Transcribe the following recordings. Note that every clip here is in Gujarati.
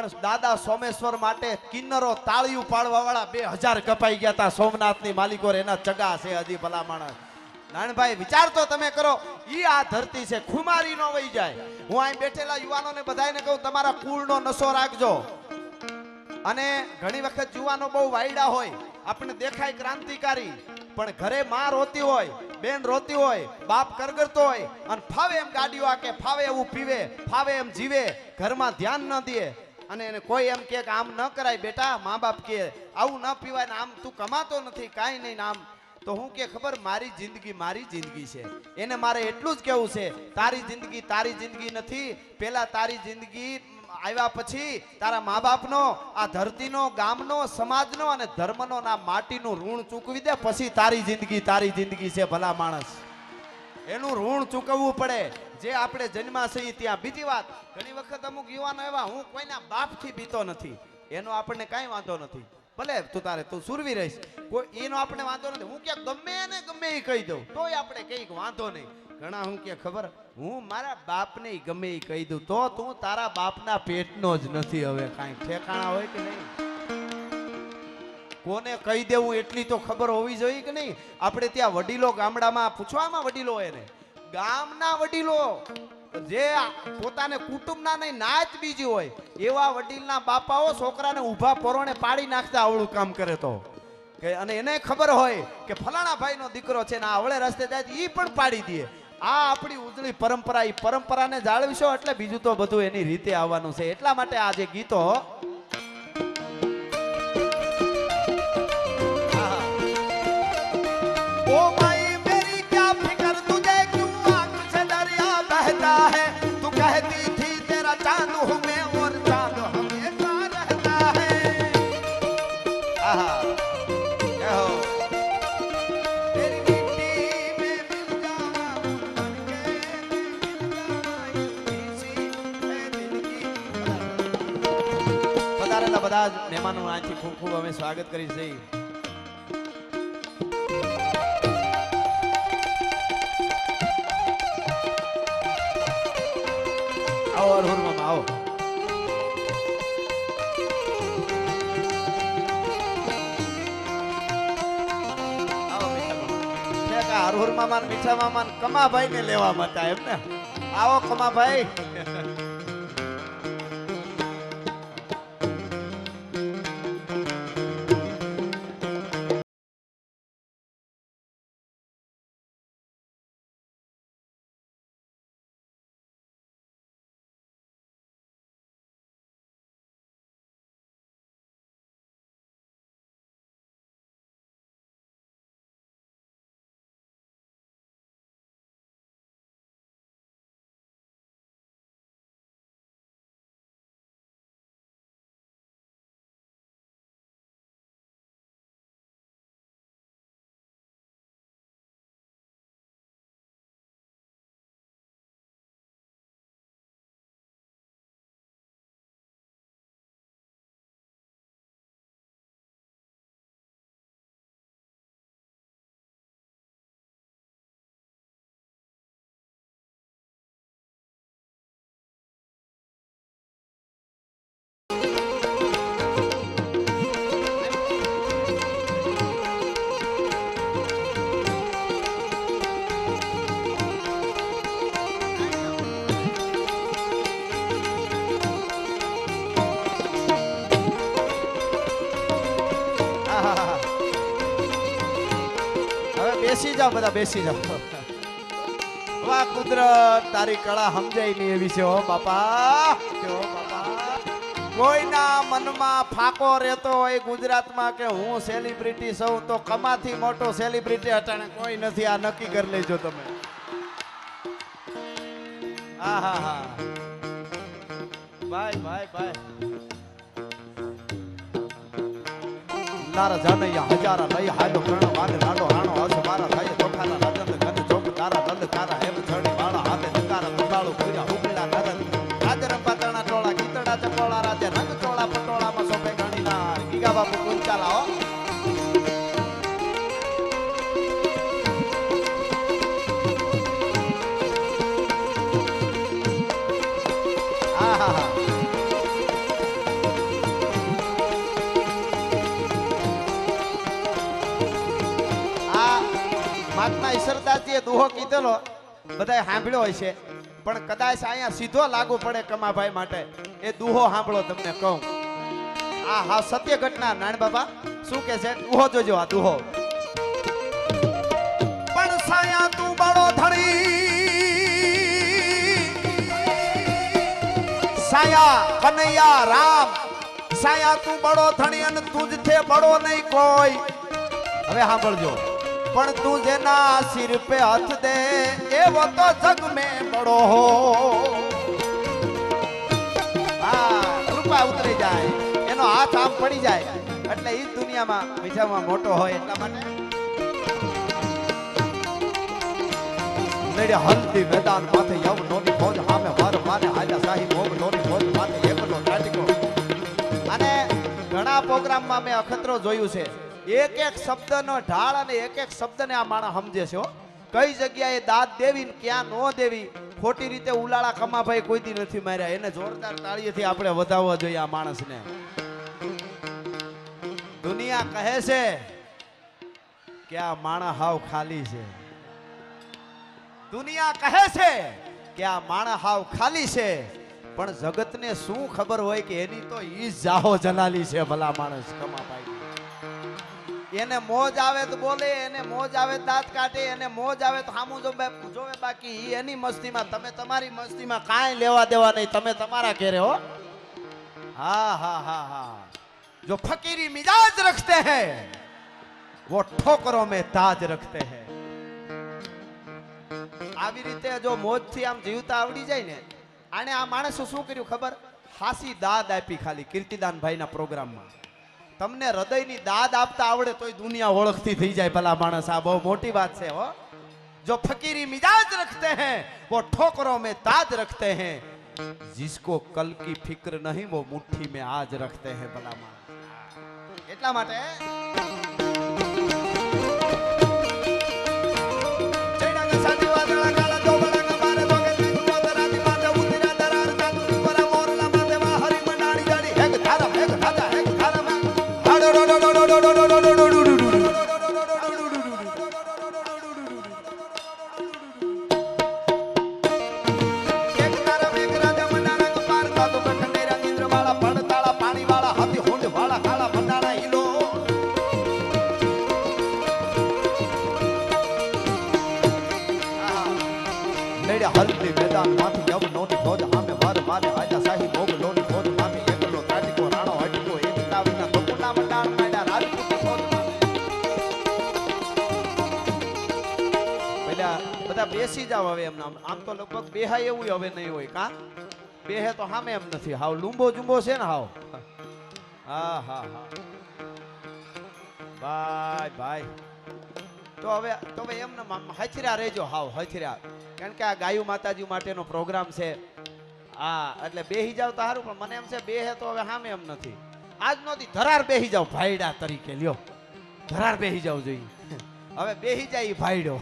પણ દાદા સોમેશ્વર માટે કિન્નરો તાળીયું પાડવા વાળા 2000 કપાઈ ગયા હતા સોમનાથની માલિકો એના ચગા છે હજી ભલા માણસ નાનભાઈ વિચાર તો તમે કરો ઈ આ ધરતી છે ખુમારી નો વહી જાય હું અહીં બેઠેલા યુવાનોને બધાને કહું તમારા કુળનો નશો રાખજો અને ઘણી વખત યુવાનો બહુ વાયડા હોય આપણે દેખાય ક્રાંતિકારી પણ ઘરે માં રોતી હોય બેન રોતી હોય બાપ કરગરતો હોય અને ફાવે એમ ગાડીઓ આકે ફાવે એવું પીવે ફાવે એમ જીવે ઘરમાં ધ્યાન ન દે અને એને કોઈ એમ કે આમ ન કરાય બેટા મા બાપ કે આવું ન પીવાય ને આમ તું કમાતો નથી કાંઈ નહીં આમ તો હું કે ખબર મારી જિંદગી છે એને મારે એટલું જ કેવું છે તારી જિંદગી નથી પેલા તારી જિંદગી આવ્યા પછી તારા મા બાપનો આ ધરતીનો ગામનો સમાજનો અને ધર્મનો ના માટીનું ઋણ ચૂકવી દે પછી તારી જિંદગી છે ભલા માણસ એનું ઋણ ચૂકવવું પડે જે આપણે જન્મા છીએ ત્યાં બીજી વાત ઘણી વખત અમુક યુવાનો એવા હું કોઈના બાપથી બીતો નથી એનો આપણને કાંઈ વાંધો નથી ભલે તું સુરવી રહીશ કોઈ એનો આપણે વાંધો નથી હું કે ગમે એ કહી દઉં તોય આપણે કઈક વાંધો નહીં ઘણા હું કે ખબર હું મારા બાપને ગમે એ કહી દઉં તો તું તારા બાપના પેટનો જ નથી હવે કાંઈ ઠેકાણા હોય કે નહીં કોને કહી દેવું એટલી તો ખબર હોવી જોઈએ કે નહીં આપણે ત્યાં વડીલો ગામડામાં પૂછવામાં વડીલો હોય ને ગામના વડીલો જે પોતાને કુટુંબના નહીં નાચ બીજી હોય એવા વડીલના બાપાઓ છોકરાને ઊભા પરોણે પાડી નાખતા આવડું કામ કરે તો અને એને ખબર હોય કે ફલાણા ભાઈનો દીકરો છે ને આ આવળે રસ્તે જાય ઈ પણ પાડી દે આ આપણી ઉજળી પરંપરા એ પરંપરાને જાળવીશો એટલે બીજું તો બધું એની રીતે આવવાનું છે એટલા માટે આ જે ગીતો ઓ ભાઈ મેરી ક્યા ફિકર તુજે ક્યું આંખ સે દરિયા બહેતા હૈ તું કહેતી થી તેરા ચાંદ હું मैं और चांद हमेशा रहता है आहा બધા મહેમાનો અહીંથી ખૂબ ખૂબ અમે સ્વાગત કરી છે આવો હરહર મામા આવો હરહર મામા મીઠા મામા કમાભાઈ ને લેવા માટે એમ ને આવો કમાભાઈ બેસી જાઓ બધા બેસી જાઓ વાહ કુદરત તારી કળા સમજાય નહીં એવી છે હો બાપા કોઈના મનમાં ફાકો રહેતો હોય ગુજરાતમાં કે હું સેલિબ્રિટી છું તો કમાથી મોટો સેલિબ્રિટી અટાણે કોઈ નથી આ નક્કી કરી લેજો તમે હા ભાઈ લારા જાનૈયા હજારા લઈ હાલો કરણ વાલે લાડો હાણો હસ મારા થાય તોખાના રાજન ગન ચોક તારા દલ તારા હેમ છડી વાળા હાથે નકારા તંબાળો પૂજા ઉકળા નરન હાજર પાતણા ટોળા ગીતડા ચકોળા રાજે રંગ ચોળા પટોળામાં સોપે ગણીના ગીગા બાપુ કુંચાલા હો સરદારજીએ દુહો કીધેલો બધાએ સાંભળ્યો હોય છે, પણ કદાચ અહીંયા સીધો લાગુ પડે કમાભાઈ માટે. એ દુહો સાંભળો, તમને કહું. આ હા સત્ય ઘટના. નાણ બાબા શું કે છે? દુહો જોજો, આ દુહો. પણ સાયા તું બડો ધણી, સાયા કનૈયા રામ, સાયા તું બડો ધણી અને તુજ છે બડો નહીં કોઈ. હવે સાંભળજો. પણ તું જેના સિર પે હાથ દે એવો તો જગ મેં બડો હો. હા, કૃપા ઉતરી જાય, એનો હાથ આમ પડી જાય એટલે ઈ દુનિયામાં બીજામાં મોટો હોય. એટલા માટે લડ્યા હલ્દી મેદાન માથે યવનોની ફોજ સામે વાર માને હાલ્યા શાહી મોગલોની ફોજ માથે એકલો તાટીકો. અને ઘણા પ્રોગ્રામમાં મેં અખતરો જોયું છે. એક એક શબ્દનો ઢાળ અને એક એક શબ્દને આ માણસ સમજે છે. કઈ જગ્યાએ દાદ દેવી ને ક્યાં નો દેવી. ખોટી રીતે ઉલાળા કમાભાઈ કોઈ દી નથી માર્યા. એને જોરદાર તાળીઓથી આપણે વધાવવા જોઈએ આ માણસને. દુનિયા કહે છે કે આ માણસ હાવ ખાલી છે. દુનિયા કહે છે કે આ માણસ હાવ ખાલી છે, પણ જગતને શું ખબર હોય કે એની તો ઈ જાહો જલાલી છે. ભલા માણસ કમાભાઈ. એને મોજ આવે તો બોલે, એને મોજ આવે દાંત કાઢે, એને મોજ આવે તો સામું જોવે. બાકી ઈ એની મસ્તીમાં, તમે તમારી મસ્તીમાં કાંઈ લેવા દેવા નહીં. તમે તમારા ઘેરે હો. હા હા હા હા. जो फकीरी मिजाज रखते हैं वो ठोकरों में ताज रखते हैं. આવી રીતે જો મોજથી આમ જીવતા આવડી જાય ને. આને આ માણસે શું કર્યું ખબર? હાસી દાદ આપી ખાલી કીર્તિદાનભાઈના પ્રોગ્રામમાં. તમને હૃદયની દાદ આપતા આવડે તોય દુનિયા ઓળખતી થઈ જાય. ભલા માણસ, આ બહુ મોટી વાત છે હો. जो फकीरी मिजाज रखते हैं वो ठोकरों में ताज रखते हैं. जिसको कल की फिक्र नहीं वो मुट्ठी में आज रखते हैं. भला माणस. એટલા માટે હલ્દી મેદાન માંથી યવનોની ફોજ સામે વાર માને હાલ્યા શાહી મોગલોની ફોજ માંથી એકલો તાટીકો રાણો હટકો. એક તાવીના બકુલા મંડાણ માંડ્યા રાજપૂતી ફોજ માંથી. પેલા બધા બેસી જાવ હવે એમ. આમ તો લગભગ બેહાય એવું હવે નહીં હોય. કા બેહે તો સામે એમ નથી. હાવ લૂંબો જુંબો છે ને હાવ. હા હા હા ભાઈ ભાઈ. તો હવે એમને હથિરા રહેજો. હાવ હથિરા. કારણ કે આ ગાયું માતાજી માટેનો પ્રોગ્રામ છે. હા, એટલે બેહી જાવ તો સારું, પણ મને એમ છે બેહે તો હવે સામે એમ નથી. આજ નોતી ધરાર બેહી જાવ ભાઈડા તરીકે. લ્યો, ધરાર બેહી જાવ જોઈએ. હવે બેહી જાય ભાઈડો.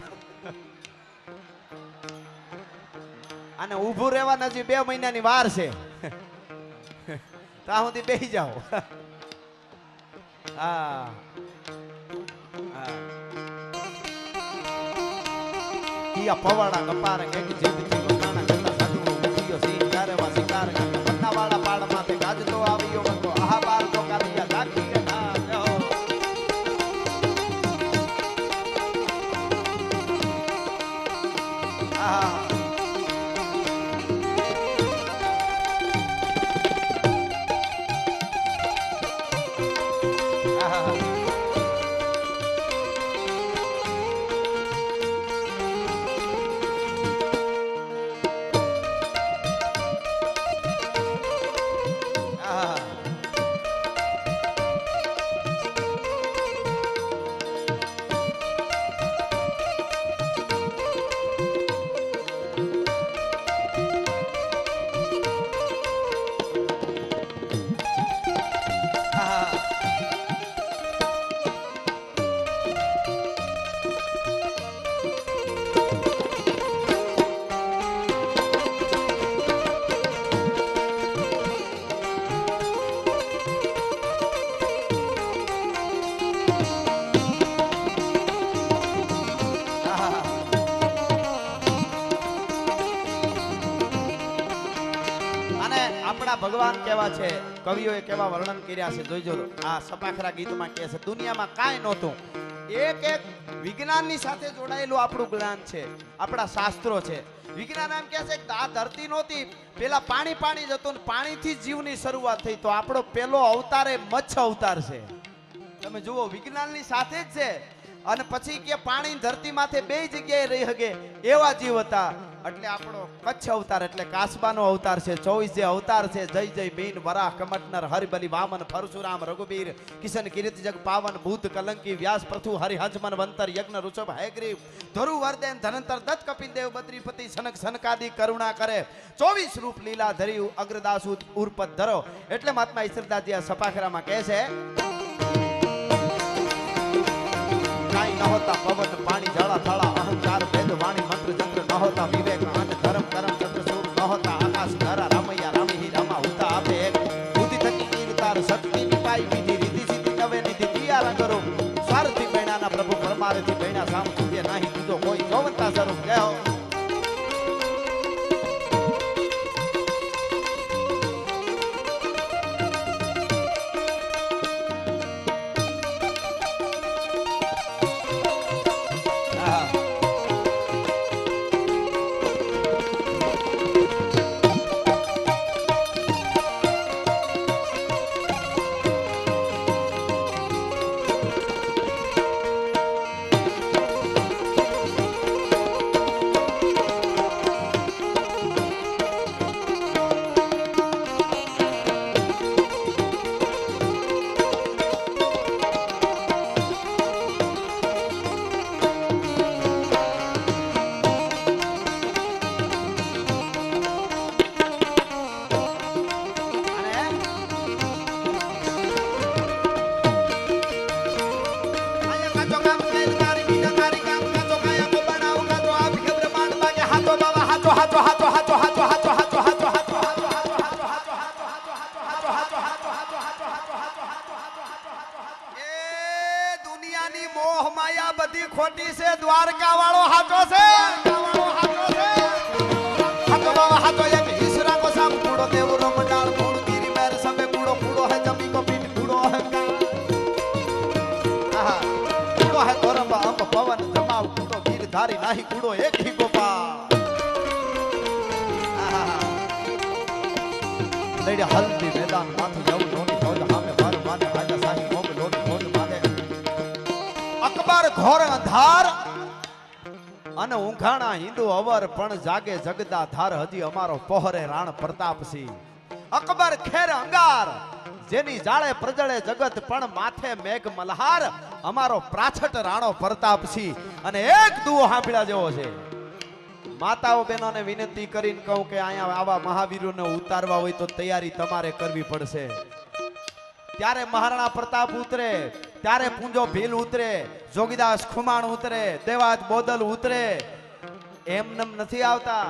અને ઊભું રહેવા હજી 2 મહિનાની વાર છે. ત્યાં સુધી બેહી જાવ. હા હા. કિયા પવાડા કપાર કે જીવતી વકાણા કરતા સાધુ મુખિયો સિંગારવા સિંગાર પન્ના વાળા પાડ માથે ગાજતો આવ્યો મતો. આહા બાર તો કાલિયા રાખી ના જાઓ. આહા ભગવાન કેવા છે, કવિઓએ કેવા વર્ણન કર્યા છે જોઈજો. આ સપાખરા ગીતમાં કહે છે દુનિયામાં કાંઈ નહોતું, એક એક વિજ્ઞાનની સાથે જોડાયેલું આપણું જ્ઞાન છે, આપણા શાસ્ત્રો છે. વિજ્ઞાન એમ કહે છે કે આ ધરતી નહોતી, પેલા પાણી પાણી જ હતું, પાણીથી જીવની શરૂઆત થઈ. તો આપણો પેલો અવતાર એ મચ્છ અવતાર છે. તમે જુઓ વિજ્ઞાનની સાથે જ છે. અને પછી કે પાણી ધરતી માથે બે જગ્યાએ રહી શકે એવા જીવ હતા. એટલે આપણો કચ્છ અવતાર એટલે કાસબાનો અવતાર છે. 24 જે અવતાર છે, જય જય મીન વરાહ કમટનર હરિબલી વામન પરશુરામ રઘુબીર કિશન કિરીટ જગ પાવન ભૂત કલંકી વ્યાસ પ્રથુ હરિહંસમન વંતર યજ્ઞ ઋષભ હયગ્રીવ ધરુ વર્દેન ધનંતર દત્ત કપિલ દેવ બદ્રીપતિ સનક સનકાદી કરુણા કરે 24 રૂપ લીલા ધરી અગ્રદાસુ ઉર્પત ધરો. એટલે મહાત્મા ઈશ્વરદાસજી આ સપાખરામાં કહે છે કાઈ ન હોતા પવન પાણી જળા થળા અહંકાર ભેદ વાણી મંત્ર જંત્ર ન હોતા વિવેક અન ધર્મ કરમ ચંદ્ર સૂર ન હોતા આકાશ ધરા રામૈયા રામી રામા ઉતા આપે એક બુદ્ધિ થકી ઈરતાર શક્તિ નિપાઈ વિધિ રીતિ સિદ્ધિ નવે નિધિ દિયા કરો સ્વાર્થી બૈણાના પ્રભુ પરમારથી બૈણા સામ સૂર્ય નહીં દીધો કોઈ જોવંતા સ્વરૂપ કહો. બધી ખોટી છે, દ્વારકા વાળો હાચો છે. હાચો બાવા હાચો એક ઈસરા કો સામ કૂડો દેવ રમડાળ મૂળ ગીરી મેર સમે કૂડો કૂડો હે જમી કો પીઠ કૂડો હે આહા કૂડો હે ગોરંબ અંબ પવન જમાવ કૂડો ગીર ધારી નાહી કૂડો એક હી ગોપાલ આહા લેડી હલ્દી મેદાન માથું જવું નોની ફોજ હામે માર માને આજા સાહી મોગ લોની ફોજ માને અકબર ઘોર અંધાર અને ઊંઘાણા હિન્દુ અવર પણ જાગે જગદા ધાર હજી અમારો પહોરે રાણ પ્રતાપસિંહ. અકબર ખેર અંગાર જેની જાળે પ્રજળે જગત પણ માથે મેઘ મલ્હાર અમારો પ્રાછટ રાણો પ્રતાપસિંહ. અને એક દુઓ સાંભળ્યા જેવો છે. માતાઓ બહેનોને વિનંતી કરીને કહું કે અહીંયા આવા મહાવીરોને ઉતારવા હોય તો તૈયારી તમારે કરવી પડશે. ત્યારે મહારાણા પ્રતાપ ઉતરે, ત્યારે પૂંજો ભીલ ઉતરે, જોગીદાસ ખુમાણ ઉતરે, દેવાજ બોદલ ઉતરે, એમનેમ નથી આવતા.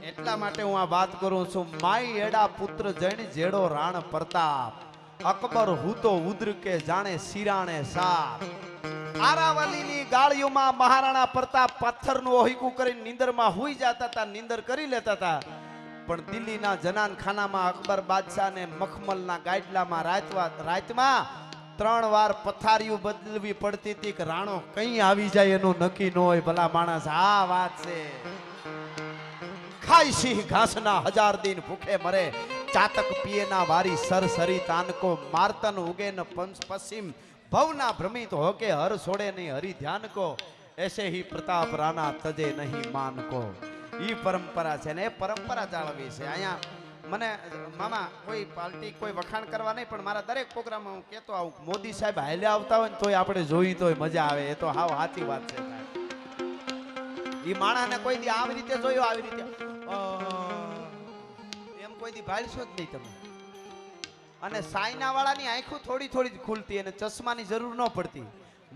એટલા માટે હું આ વાત કરું છું. માઈ એડા પુત્ર જણ જેડો રાણ પ્રતાપ, અકબર હૂતો ઉદ્ર કે જાણે શિરાણે સાપ. આરાવલીની ગાળીઓમાં મહારાણા પ્રતાપ પથ્થરનું ઓહીકું કરીને નીંદરમાં હુઈ જતા હતા, નીંદર કરી લેતા હતા. પણ દિલ્હીના જનાન ખાનામાં અકબર બાદશાહને મખમલના ગાડલામાં રાતમાં 3 વાર પથારીઓ બદલવી પડતી હતી કે રાણો કઈ આવી જાય એનું નક્કી ન હોય. ભલા માણસ આ વાત છે. ખાઈ સિંહ ઘાસના 1000 દિન ભૂખે મરે, ચાતક પિયેના વારી સરસરી તાનકો, માર્તન ઉગે ન પશ્ચિમ ભવના ભ્રમિત હોકે હર છોડે નહીં હરી ધ્યાન કો, એસે હી પ્રતાપ રાણા તજે નહીં માન કો. ઈ પરંપરા છે ને એ પરંપરા જાળવી છે. અહીંયા મને મામા કોઈ પાર્ટી કોઈ વખાણ કરવા નહીં, પણ મારા દરેક પ્રોગ્રામમાં હું કહેતો આવું, મોદી સાહેબ હાલ્યા આવતા હોય ને તોય આપણે જોઈ તોય મજા આવે. એ તો હાવ સાચી વાત છે. ઈ માણાને કોઈ દી આવી રીતે જોયો, આવી રીતે એમ કોઈ દી ભાળશો જ નહીં તમે. અને સાયના વાળાની આંખો થોડી થોડી જ ખુલતી અને ચશ્માની જરૂર ન પડતી.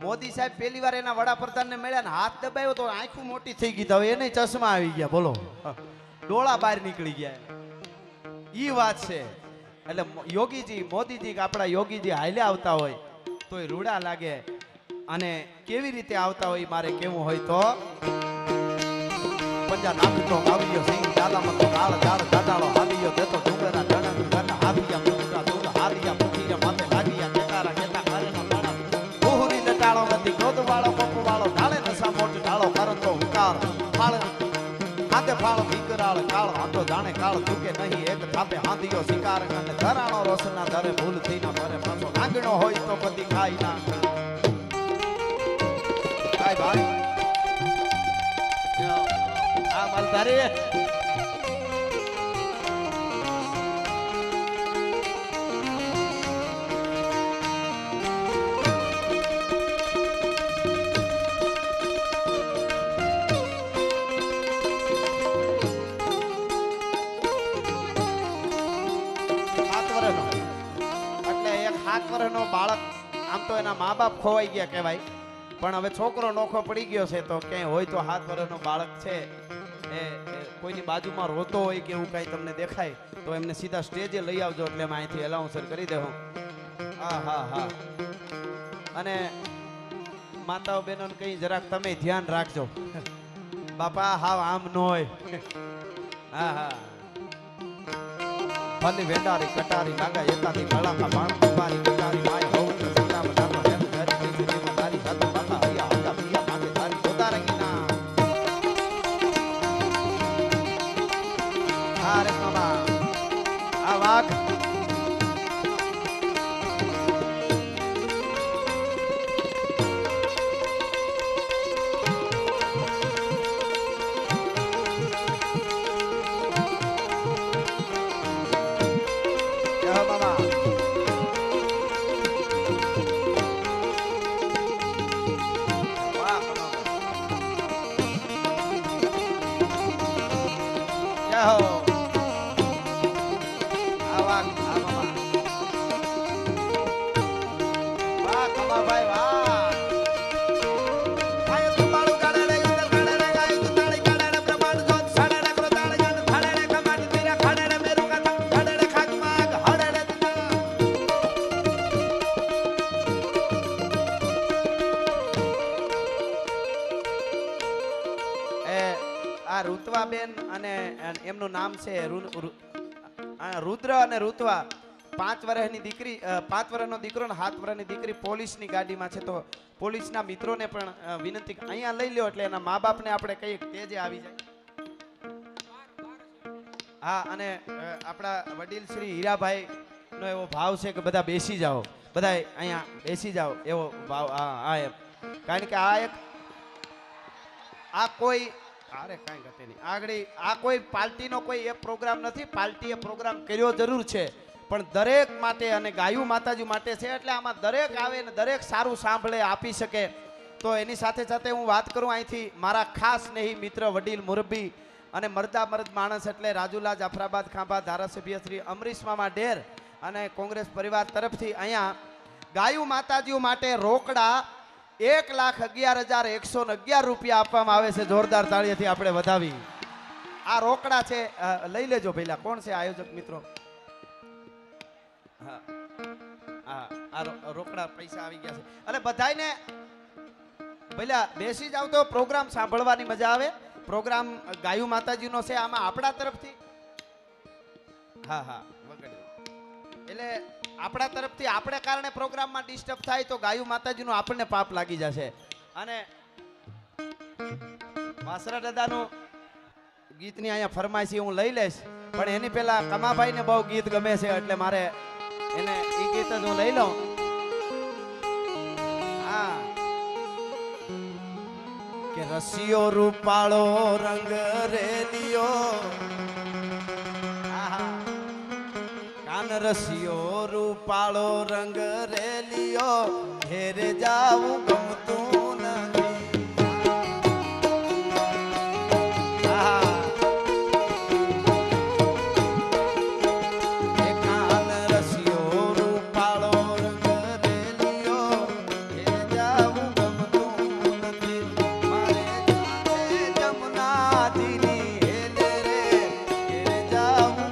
મોદી સાહેબ પહેલી વાર એના વડાપ્રધાનને મળ્યા ને હાથ દબાવ્યો તો આંખો મોટી થઈ ગઈ, તો એને ચશ્મા આવી ગયા. બોલો, ડોળા બહાર નીકળી ગયા. ઈ વાત છે. એટલે યોગીજી મોદીજી આપણા યોગીજી હાલ્યા આવતા હોય તોય રૂડા લાગે. અને કેવી રીતે આવતા હોય મારે કેવું હોય તો પંજા નાખતો આવ્યો સિંહ દાદામાં તો કાળ ઝાડ દાદાળો હાલ્યો દેતો ડુંગરના ડણક બાર અને ધરાણો રોશના ધરે ભૂલ થઈ ના ભરે પાછો આંગણો હોય તો પતિ ખાઈ ના ભાઈ ભાઈ આ માલધારી બાળક આમ તો એના મા બાપ ખોવાઈ ગયા કહેવાય પણ હવે છોકરો નોખો પડી ગયો છે તો ક્યાંય હોય તો 7 વર્ષનો બાળક છે એ કોઈની બાજુમાં રોતો હોય કે એવું કાંઈ તમને દેખાય તો એમને સીધા સ્ટેજે લઈ આવજો એટલે અમે અહીંથી એલાઉન્સર કરી દેવું હા હા હા અને માતાઓ બહેનોને કંઈ જરાક તમે ધ્યાન રાખજો બાપા હાવ આમ ન હોય હા હા ભલી વેડારી કટારી લાગા એકાદી કળાકા બાણ કુંવારી કટારી માય હોવ તો સીતામ ધામ હેમ ધરી કઈ સુધીમાં તારી સાથે બાકા હૈયા હૈયા પિયા માગે તારી ગોતા રંગીના હા રે મામા આ વાઘ રુત્વાબેન અને એમનું નામ છે રુદ્ર અને રુત્વા 5 વર્ષની દીકરી 5 વર્ષનો દીકરો ને 7 વર્ષની દીકરી પોલીસની ગાડીમાં છે તો પોલીસના મિત્રોને પણ વિનંતી અહીંયા લઈ લ્યો એટલે એના મા બાપને આપણે કહીએ તેજે આવી જાય હા અને આપણા વડીલ શ્રી હીરાભાઈ નો એવો ભાવ છે કે બધા બેસી જાઓ બધા અહીંયા બેસી જાઓ એવો ભાવ હા એમ કારણ કે આ કોઈ અરે કાંઈ ઘટે નહીં આગળ આ કોઈ પાર્ટીનો કોઈ એ પ્રોગ્રામ નથી પાર્ટીએ પ્રોગ્રામ કર્યો જરૂર છે પણ દરેક માટે અને ગાયું માતાજી માટે છે એટલે આમાં દરેક આવે ને દરેક સારું સાંભળે આપી શકે તો એની સાથે સાથે હું વાત કરું અહીંથી મારા ખાસ સ્નેહી મિત્ર વડીલ મુરબ્બી અને મર્દ માણસ એટલે રાજુલા જાફરાબાદ ખાંભા ધારાસભ્ય શ્રી અમરીશ મામા ડેર અને કોંગ્રેસ પરિવાર તરફથી અહીંયા ગાયું માતાજીઓ માટે રોકડા 1,11,111 રૂપિયા આપવામાં આવે છે જોરદાર તાળીઓથી આપણે વધાવી આ રોકડા છે લઈ લેજો પહેલા કોણ છે આયોજક મિત્રો હા હા આ રોકડા પૈસા આવી ગયા છે અને બધાયને પહેલા બેસી જાવ તો પ્રોગ્રામ સાંભળવાની મજા આવે પ્રોગ્રામ ગાયું માતાજીનો છે આમાં આપણા તરફથી હા હા એટલે આપણા તરફથી આપણે કારણે પ્રોગ્રામમાં ડિસ્ટર્બ થાય તો ગાયું માતાજીનું આપણને પાપ લાગી જશે અને વાસરા દાદાનું ગીતની અહીંયા ફરમાઈશી હું લઈ લઈશ પણ એની પહેલા કમાભાઈને બહુ ગીત ગમે છે એટલે મારે એને એ ગીત જ હું લઈ લઉં હા કે રસિયો રૂપાળો રંગ રેલિયો કાન રસિયો રૂપાળો રંગ રેલિયો ઘેરે જાવું ગમતું નથી કાન રસિયો રૂપાળો રંગ રેલિયો ઘેરે જાવું ગમતું નથી મારે જમનાજીની હેલે રે ઘેરે જાવું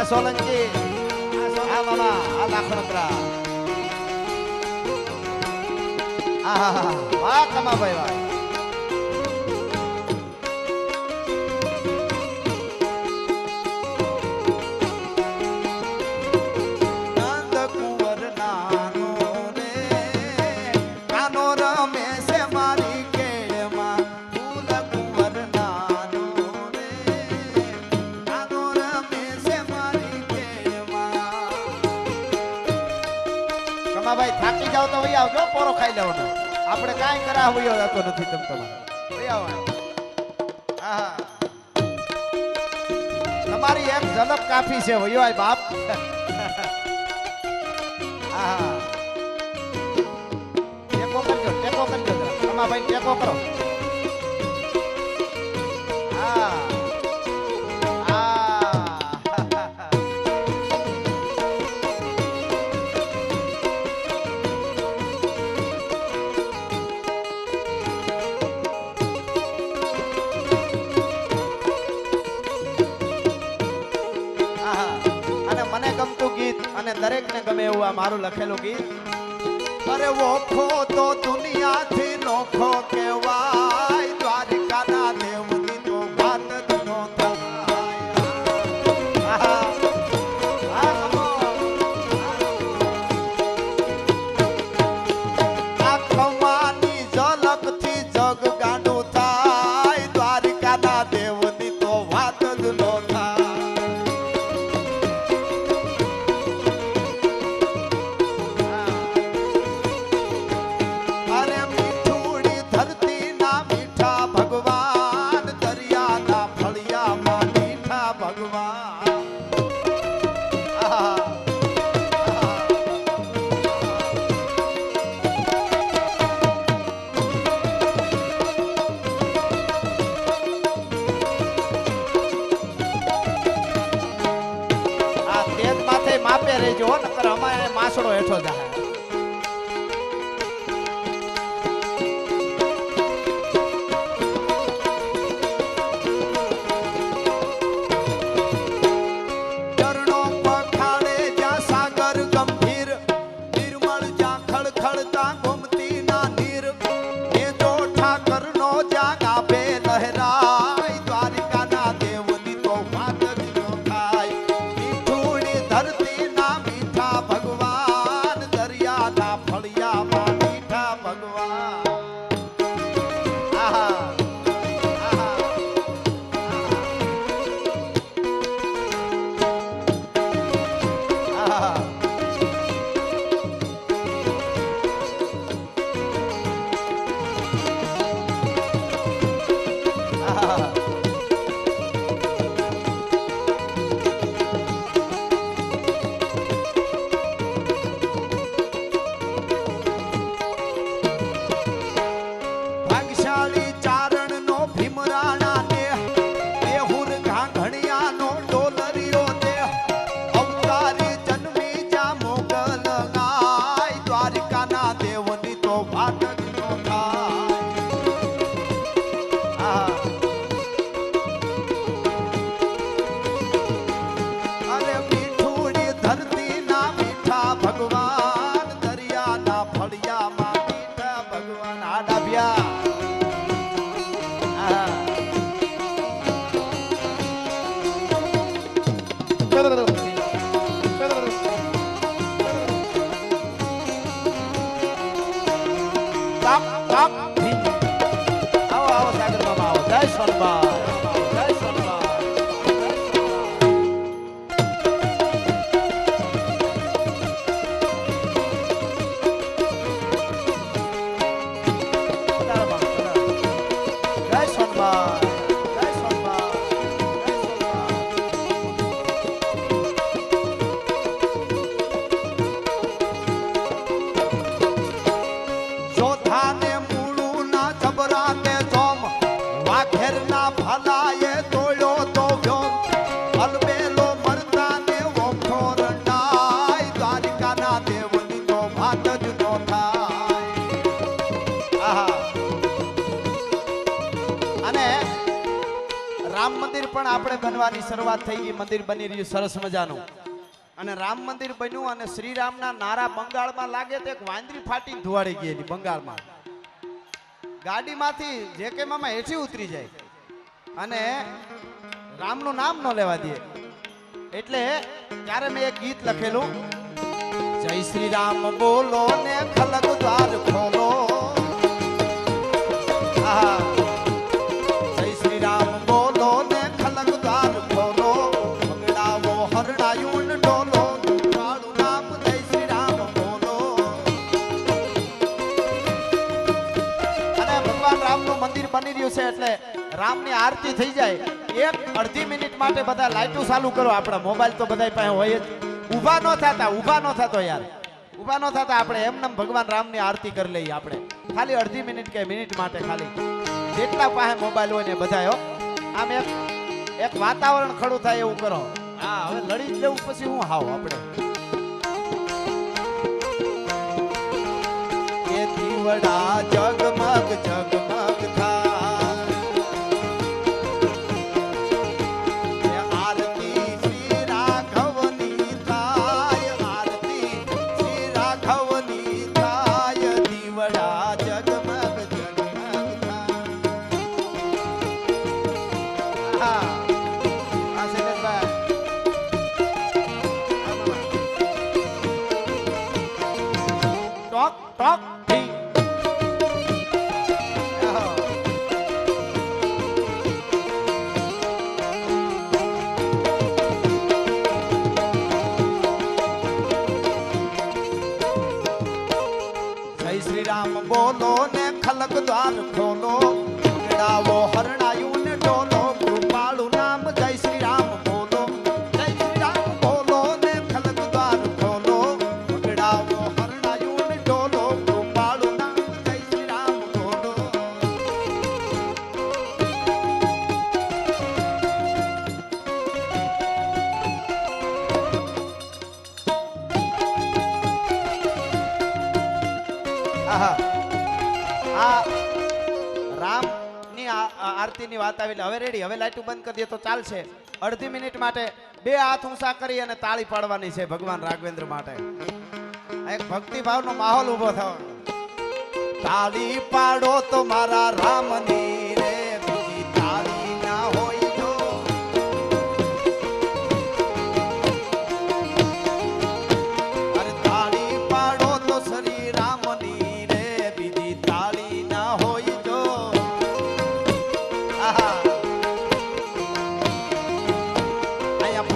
સોલંકી આ મામા આ લાખણકરા આહા વાહ કમાભાઈ વાહ ભાઈ થાકી જાવ તો વહી આવજો પોરો ખાઈ લેવાનો આપણે કાંઈ કરા હોયો જતો નથી તમ તમારે વહી આવો આહા તમારી એક ઝલક કાફી છે વહી આય બાપ આહા ટેકો કરજો તમારા ભાઈ ટેકો કરો હા અને દરેકને ગમે એવું આ મારું લખેલું ગીત અરે ઓખો તો દુનિયાથી નોખો કહેવાય દ્વારકાના દેવની તો વાત જ નો થાય આ ખમાની ઝલકથી જગ ગાંડું થાય દ્વારકાના દેવની તો વાત જ નો થાય માપે રહેજો નકર અમારે માસડો હેઠો જાય ચરણો પખાડે જ્યાં સાગર ગંભીર નિર્મળ જ્યાં ખળખળતા ગોમતી ના નીર એ જો ઠાકરનો જ્યાં ગાભે લહેરાય દ્વારિકાના દેવની તો વાત જ ન થાય મીઠુડી ધરતી ભગવાન રામ મંદિર પણ આપણે બનવાની શરૂઆત થઈ ગઈ. મંદિર બની રહ્યું સરસ મજાનું. અને રામ મંદિર બન્યું અને શ્રીરામના નારા બંગાળમાં લાગે તો એક વાંદરી ફાટીને ધુવાડી ગઈ એની બંગાળમાં. ગાડીમાંથી જે કે મામા હેઠી ઉતરી જાય અને રામનું નામ ન લેવા દે. એટલે ત્યારે મેં એક ગીત લખેલું, જય શ્રી રામ બોલો ને ખલક દ્વાર ખોલો. આહા, જય શ્રી રામ બોલો ને ખલક દ્વાર ખોલો, મંગળાવો હરડાયું ડોલો, મારું નામ જય શ્રી રામ બોલો. અને ભગવાન રામનું મંદિર બની રહ્યું છે એટલે રામની આરતી થઈ જાય. એક અડધી મિનિટ માટે બધા લાઈટો ચાલુ કરો. આપણા મોબાઈલ તો બધા પાસે હોય જ. ઊભા ન થતા યાર, ઊભા ન થતા. આપણે એમને ભગવાન રામની આરતી કરી લઈએ. આપણે ખાલી અડધી મિનિટ કે મિનિટ માટે ખાલી જેટલા પાસે મોબાઈલ હોય ને બધા આમ એક વાતાવરણ ખડું થાય એવું કરો. હા, હવે લડી જ લેવું પછી હું હાવ આપણે એ દીવડા જગમગ જગમગ થાય, એ આરતી શ્રી રાઘવની થાય, આરતી શ્રી રાઘવની થાય, દીવડા જગમગ જગમગ થાય. હા, આ શૈલેષભાઈ ટોક ટોક ઠીક. જય શ્રી રામ બોલો ને ખલક દ્વાર ખોલો, મંગળાવો હરણાયું ને ડોલો, કૃપાળુ નામ જય શ્રી રામ બોલો. જય શ્રી રામ બોલો ને ખલક દ્વાર ખોલો, મંગળાવો હરણાયું ને ડોલો, કૃપાળુ નામ જય શ્રી રામ બોલો. આહા, આ રામની આરતીની વાત આવી. હવે રેડી, હવે લાઈટ બંધ કરી દે તો ચાલશે. અડધી મિનિટ માટે બે હાથ ઊંચા કરી અને તાળી પાડવાની છે ભગવાન રાઘવેન્દ્ર માટે. એક ભક્તિભાવનો માહોલ ઉભો થયો. તાળી પાડો તો મારા રામની રે, બીજી તાળી ના હોય જો. અરે તાળી પાડો તો શ્રી રામની રે, બીજી તાળી ના હોય જો. આહા, અહીંયા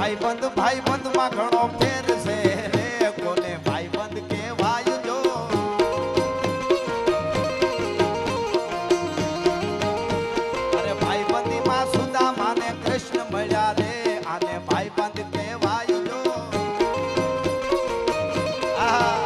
ભાઈબંધ માં ઘણો ફેર છે રે, કોને ભાઈબંધ કહેવાય જો. અરે ભાઈબંધી માં સુદામા ને કૃષ્ણ મળ્યા રે, આને ભાઈબંધ કહેવાય જો. આહા,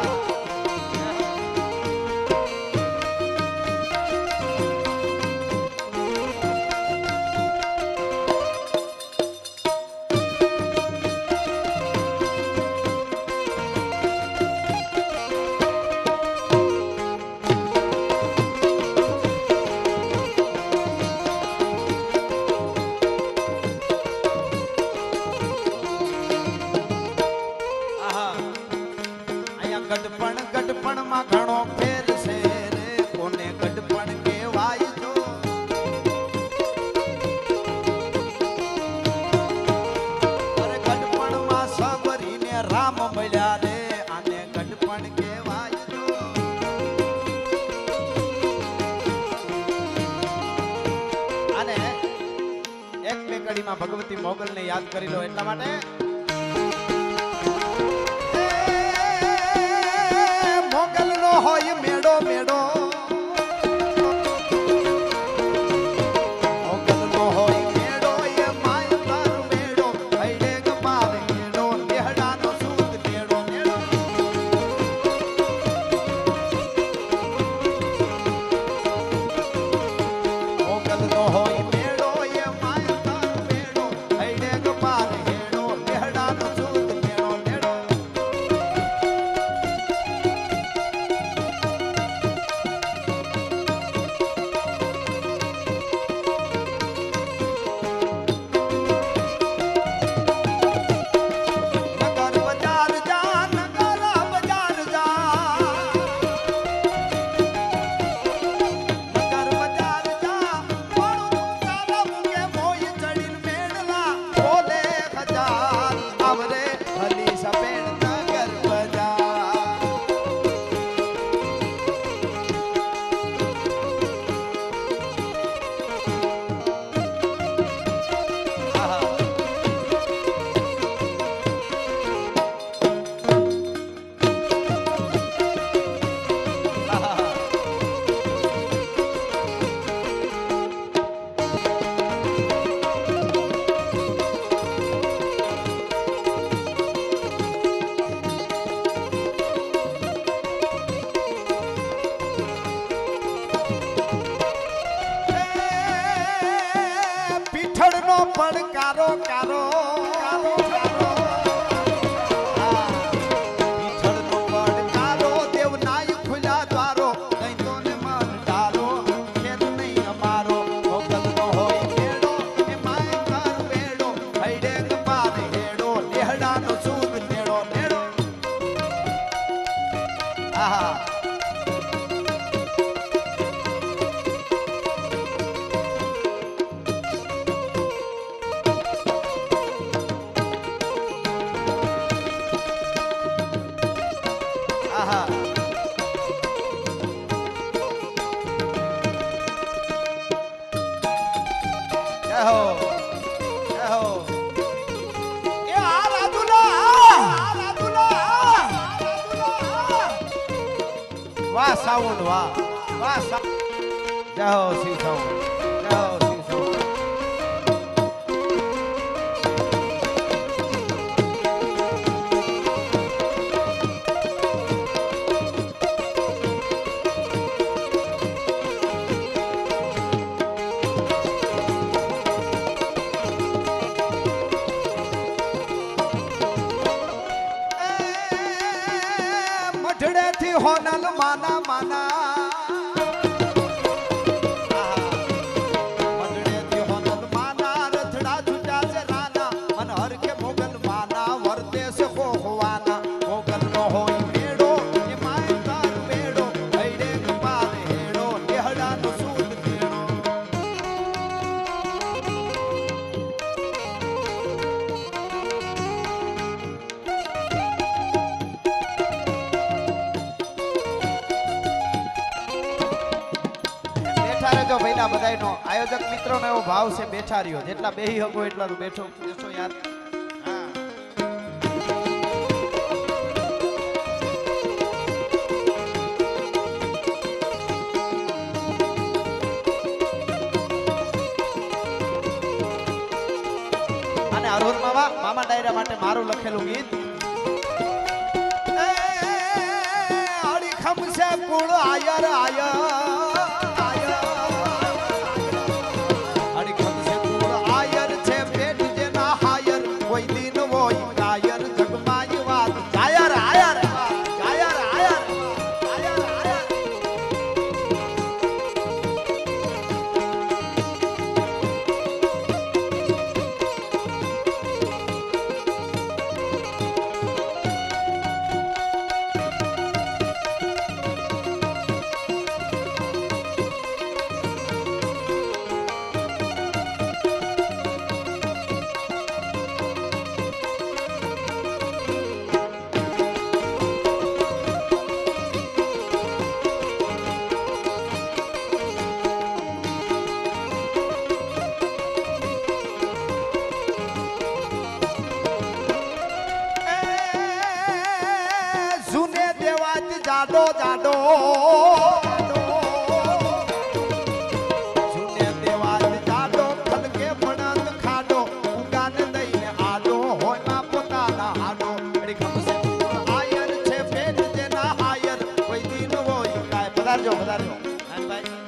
ગઢપણ માં ઘણો ફેર છે રે, કોને ગઢપણ કહેવાય જો. અરે ગઢપણ માં સબરીને રામ મળ્યા રે, આને ગઢપણ કહેવાય જો. અને એક બે કડીમાં ભગવતી મોગલને યાદ કરી લો એટલા માટે. મોગલ નો હોય મેડો મેડો, મોગલ નો હોય મેડો, એ માય તાર મેડો, હૈડે ગમાવે મેડો, લેહડા નો સૂત મેડો મેડો. મોગલ નો હોય મેડો, એ માય તાર મેડો, હૈડે ગમાવે મેડો, લેહડા નો પડકારો કારો કારો કારો પીછળનો પડકારો દેવનાય ખુલ્યા દ્વારો નહીં તો ને મન ડારો ખેર નહીં અમારો મોકલનો હોય મેળો એ માય કર બેડો હૈડે પાર હેડો લેહડાનો સૂદ નેડો નેડો આહા આહા જય હો જય હો એ આ રાજુલા વાહ સાઉન્ડ વાહ વાહ જય હો શિવ સાઉન્ડ જય હો શિવ સાઉન્ડ મઢડેથી હોનલ માના માના મઢડેથી હોનલ માના રથડા છૂટા છે રાના મન હરખે મોગલ માના વર્તે છે ખોખવાના મોગલ નો હોય મેળો એ માય તાર મેળો હૈડે પાર હેડો લેહડાનો સૂદ નેડો બેઠા રહેજો ભાઈના બધાયનો આયોજક મિત્રોનો એવો ભાવ છે બેઠા રહ્યો જેટલા બેહી હકો એટલા બેઠો બેસો યાર હા અને અરુણ મામા ડાયરા માટે મારું લખેલું ગીત અડી ખમસે કુળ આયર આયર કોઈ દિન હોય ગાયર જગમાય વાત ગાયર આયર ગાયર આયર આયર આયર જાડો જાડો જૂને દેવાજ જાડો ખલકે પડત ખાડો ઉગાન દઈને આડો હોય પોતાના હાડો અડી ખમસે આયર છે પેટ જેના આયર કોઈ દિન હોય કાય પધારજો પધારજો ભાઈ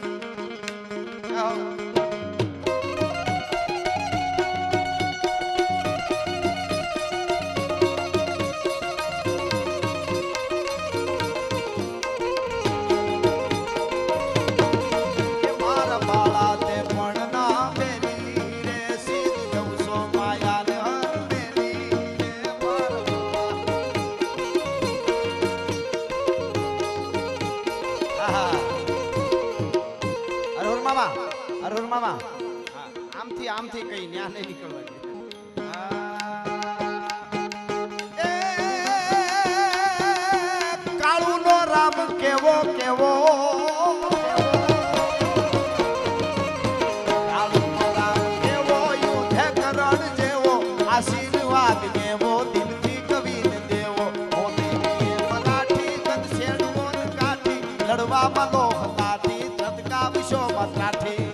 અરુણ મામા આમથી કઈ ન્યા નહીં નીકળવા કાળુ નો રામ કેવો કેવો કાળુ નો રામ કેવો યુધે કરણ જેવો આશીર્વાદ કેવો દિલથી કવિને દેવો મોતી મરાઠી ગંદ શેડવો કાઠી લડવામાં લોહ લાઠી ધતકા વિશોમાં ત્રાઠી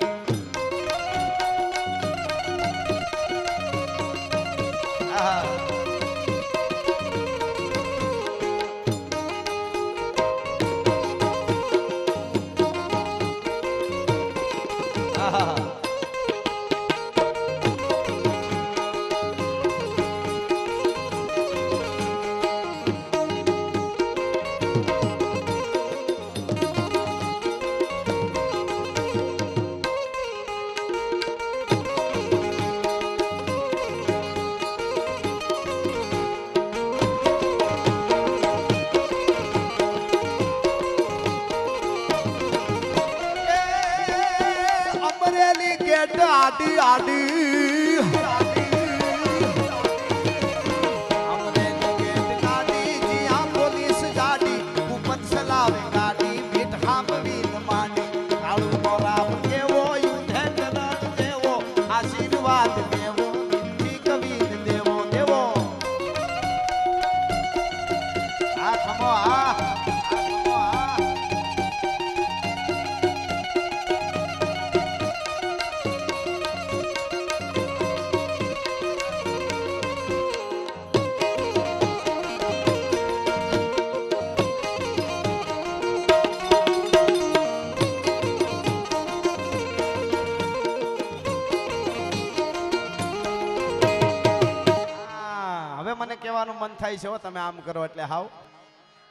મને કહેવાનું મન થાય છે હો તમે આમ કરો એટલે હાવ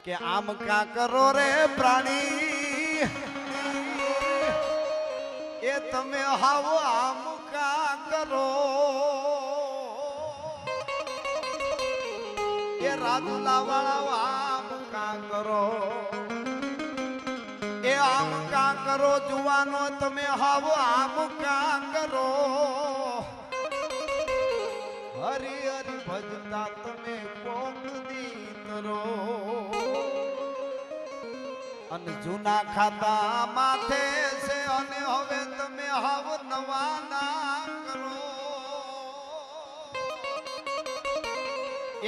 કે આમ કા કરો રે પ્રાણી એ તમે હાવ આમ કા કરો એ રાજુલા વાળા આમ કા કરો એ આમ કા કરો જુવાનો તમે હાવ આમ કા કરો હરી હરી ભજતા તમે કોક દી કરો અને જૂના ખાતા માથે છે અને હવે તમે હાવ નવા ના કરો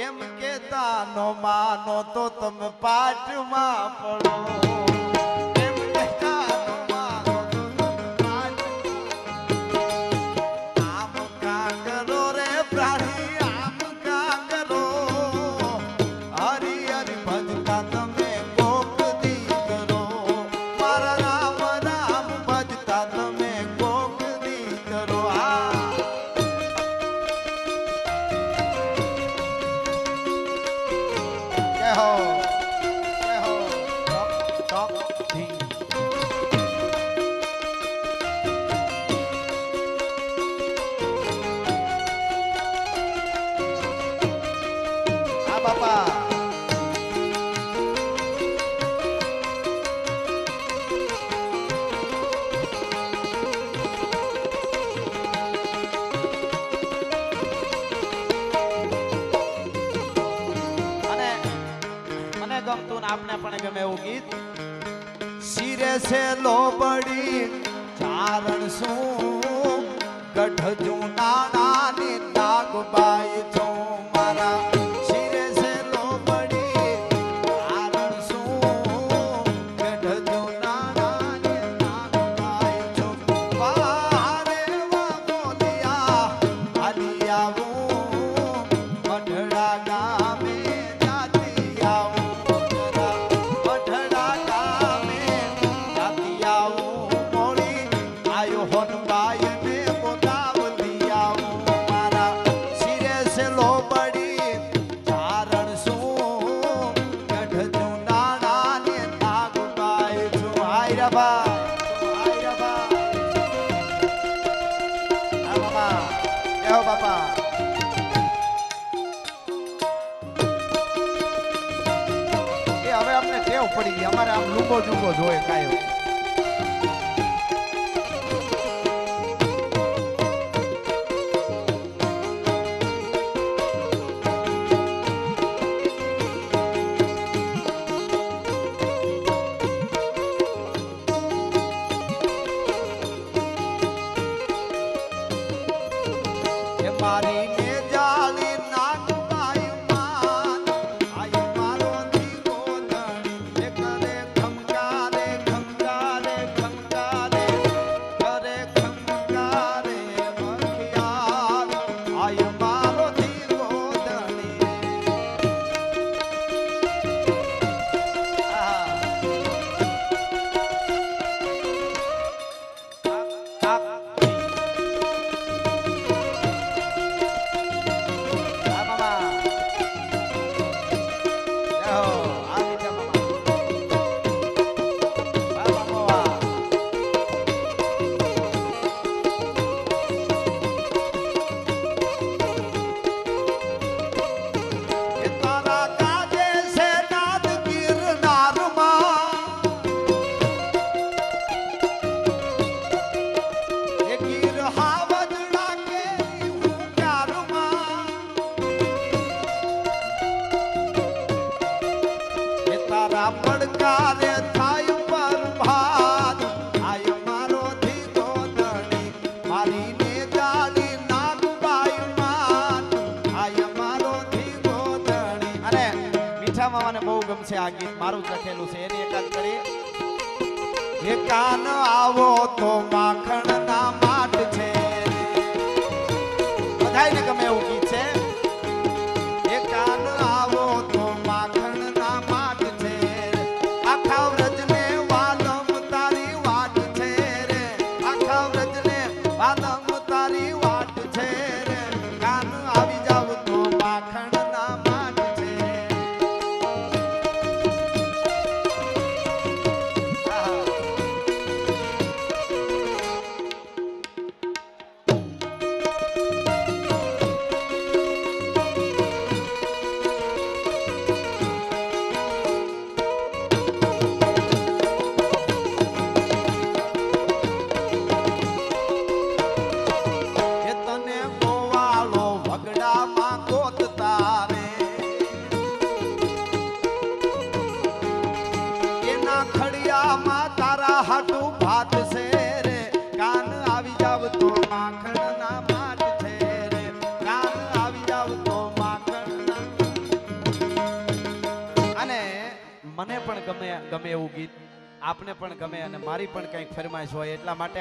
એમ કેતા નો માનો તો તમે પાઠમાં પડો એમ કહેતા નો માનો તો તમે પાઠમાં આમ કા કરો રે પ્રાણી આમ કા કરો હરી હરી ભજતા તમે કોક દી કરો મારા રામ રામ ભજતા તમે કોક દી કરો કહો ટોક ધી આ બાપા ગમતું ને આપને પણ ગમે એવું ગીત શિરે છે લોબડી ચારણ શું ગઢ જૂના નાની નાગબાઈ છો મારા શિરે છે લોબડી ચારણ શું ગઢ જૂના નાની નાગબાઈ છો વારે વા બોલિયા હાલી આવું મઢડા ગામે જાતી આવું બાપા એ હવે અમને ટેવ પડી ગઈ અમારે આમ લૂંગો જુંગો જોઈએ કાયો મારી ને જાળી નાગબાઈ માન આય મારો દીવો ધણી કરે ખમકારે ખમકારે ખમકારે કરે ખમકારે મખિયાર આય મારો દીવો ધણી પડકારે થાય બરબાદ આય મારો ધીરો ધણી મારી ને જાળી નાગબાઈ માન આય મારો ધીરો ધણી અને મીઠા મામાને બહુ ગમશે આ ગીત મારું જ લખેલું છે એની એકાદ કરી એ કાન આવો તો માખણ ના માટ છે બધાયને ગમે એવું ગીત છે એ કાન આવો તો માખણ ના માટ છે આખા વ્રજને વાલમ તારી વાટ છે રે આખા વ્રજને વાલમ તારી વાટ છે રે કાન આવી જાવ તો માખણ ના મને પણ ગમે એવું ગીત આપને પણ ગમે અને મારી પણ કંઈક ફરમાઈશ હોય એટલા માટે